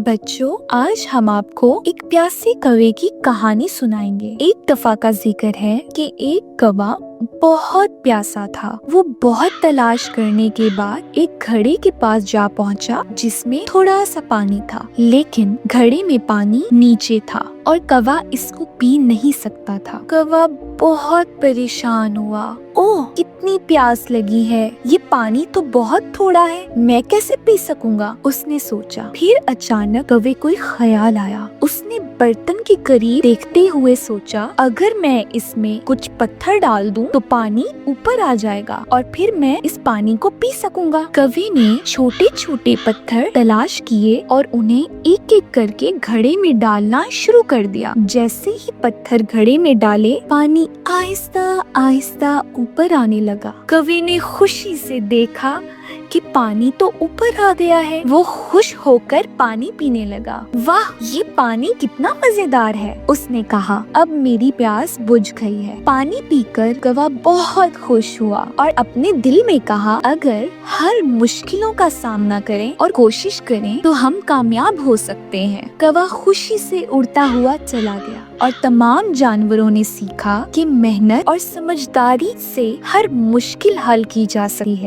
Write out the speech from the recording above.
बच्चों, आज हम आपको एक प्यासे कौवे की कहानी सुनाएंगे। एक दफा का जिक्र है कि एक कौवा बहुत प्यासा था। वो बहुत तलाश करने के बाद एक घड़े के पास जा पहुंचा जिसमें थोड़ा सा पानी था, लेकिन घड़े में पानी नीचे था और कौवा इसको पी नहीं सकता था। कौवा बहुत परेशान हुआ। ओह, कितनी प्यास लगी है, ये पानी तो बहुत थोड़ा है, मैं कैसे पी सकूंगा, उसने सोचा। फिर अचानक कौवे को एक ख्याल आया। उसने बर्तन के करीब देखते हुए सोचा, अगर मैं इसमें कुछ पत्थर डाल दूं तो पानी ऊपर आ जाएगा और फिर मैं इस पानी को पी सकूंगा। कौवे ने छोटे छोटे पत्थर तलाश किए और उन्हें एक एक करके घड़े में डालना शुरू कर दिया। जैसे ही पत्थर घड़े में डाले, पानी आहिस्ता आहिस्ता ऊपर आने लगा। कौवे ने खुशी से देखा कि पानी तो ऊपर आ गया है। वो खुश होकर पानी पीने लगा। वाह, ये पानी कितना मजेदार है, उसने कहा। अब मेरी प्यास बुझ गई है। पानी पीकर कौवा बहुत खुश हुआ और अपने दिल में कहा, अगर हर मुश्किलों का सामना करें और कोशिश करें तो हम कामयाब हो सकते हैं। कौवा खुशी से उड़ता हुआ चला गया और तमाम जानवरों ने सीखा कि मेहनत और समझदारी से हर मुश्किल हल की जा सकती है।